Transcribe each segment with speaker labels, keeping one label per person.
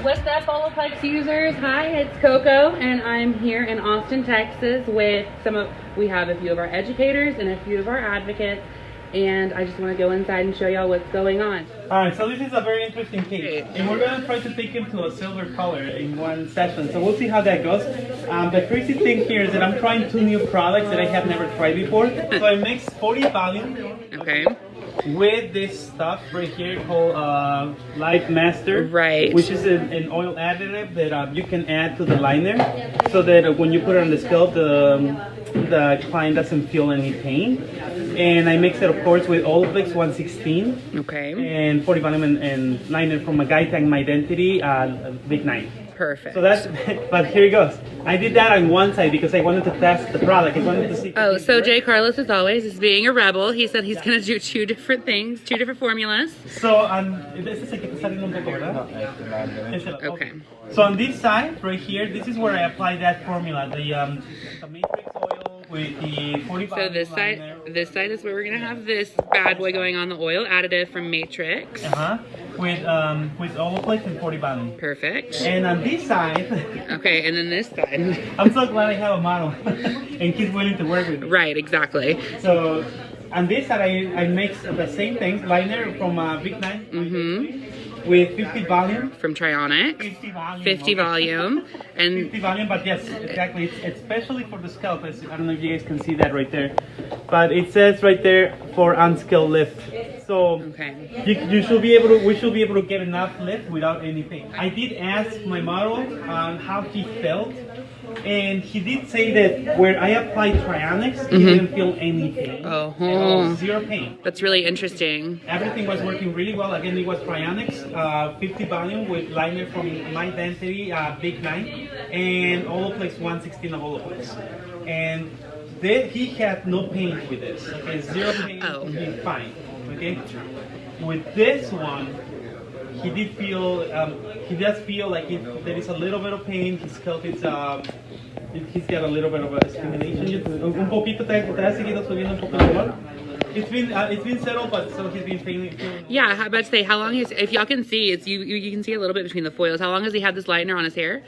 Speaker 1: What's up, Olaplex users? Hi, it's Coco, and I'm here in Austin, Texas with we have a few of our educators and a few of our advocates, and I just want to go inside and show y'all what's going on.
Speaker 2: Alright, so this is a very interesting case, and we're going to try to take him to a silver color in one session, so we'll see how that goes. The crazy thing here is that I'm trying 2 new products that I have never tried before. So I mixed 40 volume.
Speaker 1: Okay.
Speaker 2: With this stuff right here called Light Master,
Speaker 1: right?
Speaker 2: Which is an oil additive that you can add to the liner, so that when you put it on the scalp, the client doesn't feel any pain. And I mix it, of course, with Olaplex 116,
Speaker 1: okay,
Speaker 2: and 40 volume and liner from a guy tag My Identity Big 9.
Speaker 1: Perfect.
Speaker 2: So that's, but here it goes. I did that on one side because I wanted to test the product. I wanted to see.
Speaker 1: Oh, so Jay Carlos, as always, is being a rebel. He said he's going to do 2 different things, 2 different formulas.
Speaker 2: So, this is like okay. So on this side, right here, this is where I apply that formula, the matrix oil with the 40
Speaker 1: So this side is where we're going to have this bad boy going on, the oil additive from Matrix.
Speaker 2: With Olaplex and 40 volume.
Speaker 1: Perfect.
Speaker 2: And on this side.
Speaker 1: Okay, and then this side.
Speaker 2: I'm so glad I have a model and he's willing to work with me.
Speaker 1: Right, exactly.
Speaker 2: So on this side, I mix the same things, liner from Big 9. With 50 volume.
Speaker 1: From Trionics.
Speaker 2: 50 volume.
Speaker 1: 50 volume. And
Speaker 2: 50 volume, but yes, exactly. It's especially for the scalp. I don't know if you guys can see that right there. But it says right there for On-Scalp lift. So
Speaker 1: okay.
Speaker 2: we should be able to get enough lift without any pain. I did ask my model on how he felt, and he did say that where I applied Trionics, he didn't feel any pain.
Speaker 1: Oh,
Speaker 2: 0 pain.
Speaker 1: That's really interesting.
Speaker 2: Everything was working really well. Again, it was Trionics, 50 volume with liner from My Identity Big 9, and Olaplex 116 of Olaplex. And he had no pain with this. Okay, 0 pain.
Speaker 1: Oh.
Speaker 2: He's fine. Okay. With this one, he did feel. He does feel like there is a little bit of pain. His scalp is. He's got a little bit of a stimulation. Un poquito te ha seguido subiendo un poco el dolor. It's been settled, but still he's been feeling.
Speaker 1: Yeah, I was about to say, how long if y'all can see, it's you can see a little bit between the foils. How long has he had this lightener on his hair?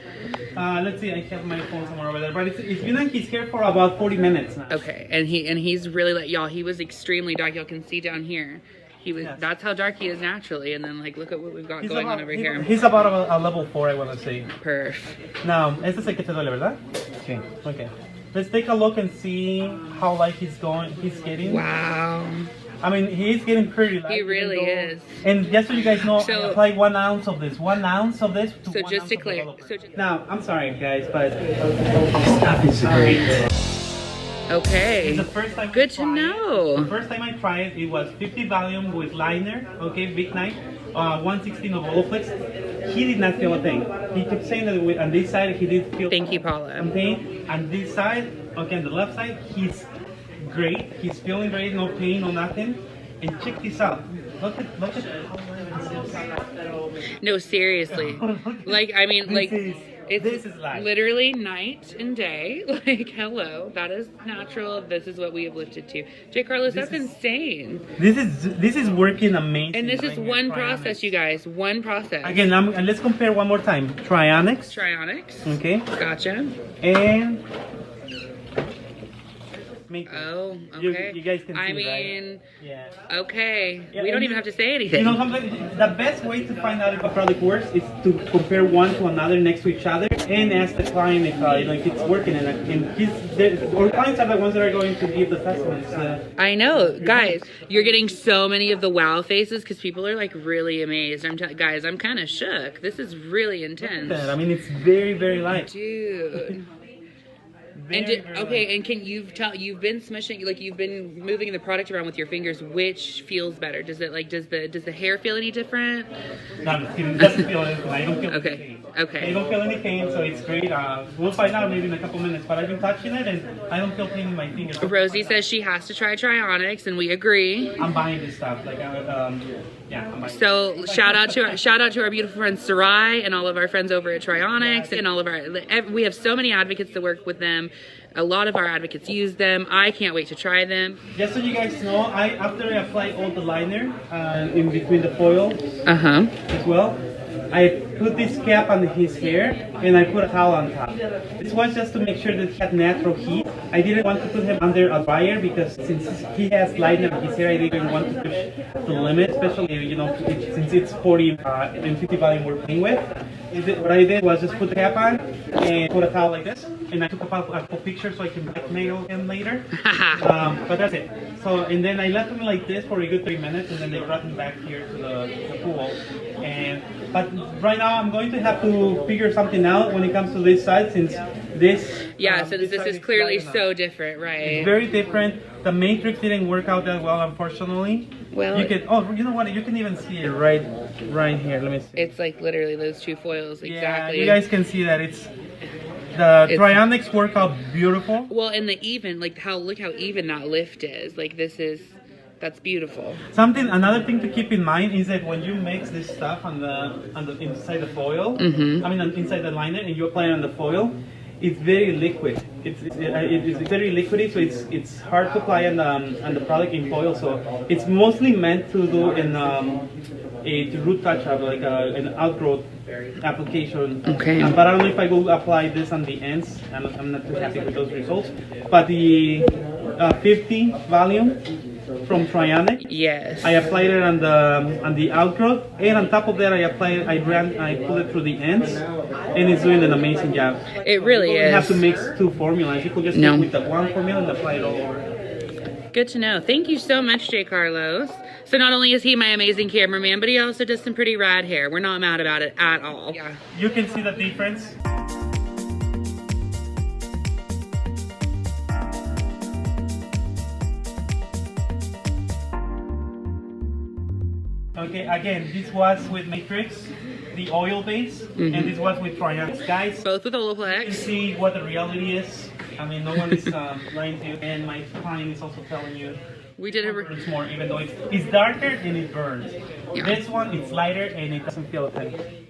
Speaker 2: Let's see, I have my phone somewhere over there, but it's been on his hair for about 40 minutes now.
Speaker 1: Okay, and he's really like y'all. He was extremely dark. Y'all can see down here. He was. Yes. That's how dark he is naturally. And then like look at what we've got going on over here.
Speaker 2: He's about a level 4, I want to say.
Speaker 1: Perf.
Speaker 2: Now, este es el que te duele, ¿verdad? Sí. Okay. Let's take a look and see how light he's getting.
Speaker 1: Wow.
Speaker 2: I mean, he's getting pretty light.
Speaker 1: He really is.
Speaker 2: And just so you guys know, I apply 1 ounce of this. 1 ounce of this to 1 ounce
Speaker 1: just to
Speaker 2: of
Speaker 1: clear.
Speaker 2: Now, I'm sorry, guys, but this stuff is great.
Speaker 1: Okay.
Speaker 2: It's the first time
Speaker 1: Good to know.
Speaker 2: The first time I tried it was 50 volume with liner, okay, Big 9, 116 of Olaplex. He did not feel a thing. He kept saying that on this side he did feel
Speaker 1: Thank you, Paula.
Speaker 2: some pain. On this side, okay, on the left side, he's great. He's feeling great, no pain, no nothing. And check this out. Look at how this is.
Speaker 1: No, seriously. Like, I mean, like,
Speaker 2: this is life.
Speaker 1: Literally night and day. Like, hello, that is natural. This is what we have lifted to. Jay Carlos, that's insane.
Speaker 2: This is working amazing.
Speaker 1: And this is one process, you guys. One process.
Speaker 2: Again, and let's compare one more time. Trionics.
Speaker 1: Trionics.
Speaker 2: Okay.
Speaker 1: Gotcha.
Speaker 2: And.
Speaker 1: Oh, okay.
Speaker 2: You guys can see,
Speaker 1: I mean,
Speaker 2: right? Yeah.
Speaker 1: Okay. Yeah, we don't even have to say anything.
Speaker 2: You know, the best way to find out if a product works is to compare one to another next to each other and ask the client if it's working. Our clients are the ones that are going to give the testaments.
Speaker 1: I know, guys. You're getting so many of the wow faces because people are like really amazed. Guys, I'm kind of shook. This is really intense.
Speaker 2: I mean, it's very, very light,
Speaker 1: dude. And can you tell, you've been smishing, like you've been moving the product around with your fingers, which feels better? Does it like, does the hair feel any different?
Speaker 2: No, it doesn't feel anything. I don't feel any pain.
Speaker 1: Okay.
Speaker 2: I don't feel any pain, so it's great. We'll find out maybe in a couple minutes, but I've been touching it and I don't feel pain in my fingers.
Speaker 1: Rosie says she has to try Trionics, and we agree.
Speaker 2: I'm buying this stuff. Like, yeah, I'm buying.
Speaker 1: So shout out to our beautiful friend Sarai and all of our friends over at Trionics, and all of we have so many advocates that work with them. A lot of our advocates use them. I can't wait to try them.
Speaker 2: Just so you guys know, after I apply all the liner in between the foil
Speaker 1: as
Speaker 2: well, I put this cap on his hair and I put a towel on top. This was just to make sure that he had natural heat. I didn't want to put him under a dryer because since he has lightning on his hair, I didn't want to push the limit, especially, you know, since it's 40 and 50 volume we're playing with. What I did was just put the cap on and put a towel like this, and I took a couple pictures so I can blackmail him later. But that's it. So, and then I left him like this for a good 3 minutes, and then they brought him back here to the pool. But right now I'm going to have to figure something out when it comes to this side, since this...
Speaker 1: Yeah, so this is clearly so different, right?
Speaker 2: It's very different. The matrix didn't work out that well, unfortunately.
Speaker 1: Well,
Speaker 2: you can, oh, you know what? You can even see it right here. Let me see.
Speaker 1: It's like literally those two foils, exactly.
Speaker 2: Yeah, you guys can see that it's the Trionics work out beautiful.
Speaker 1: Well, and the even, like look how even that lift is. Like that's beautiful.
Speaker 2: Another thing to keep in mind is that when you mix this stuff on the inside the foil, I mean inside the liner, and you apply it on the foil, it's very liquid. It's very liquidy, so it's hard to apply on the product in foil. So it's mostly meant to do in a root touch-up, like an outgrowth application.
Speaker 1: Okay.
Speaker 2: But I don't know if I will apply this on the ends. I'm not too happy with those results. But the 50 volume from Trionics.
Speaker 1: Yes.
Speaker 2: I applied it on the outgrowth, and on top of that, I put it through the ends, and it's doing an amazing job.
Speaker 1: It really is.
Speaker 2: You don't have to mix two formulas. You could just stick with the one formula and apply it all over.
Speaker 1: Good to know. Thank you so much, J. Carlos. So not only is he my amazing cameraman, but he also does some pretty rad hair. We're not mad about it at all. Yeah.
Speaker 2: You can see the difference. Okay, again, this was with Matrix, the oil base, and this was with Trionics. Guys,
Speaker 1: both with Olaplex.
Speaker 2: You can see what the reality is. I mean, no one is lying to you, and my client is also telling you
Speaker 1: we did it
Speaker 2: burns more, even though it's darker and it burns.
Speaker 1: Yeah.
Speaker 2: This one, it's lighter and it doesn't feel a thing.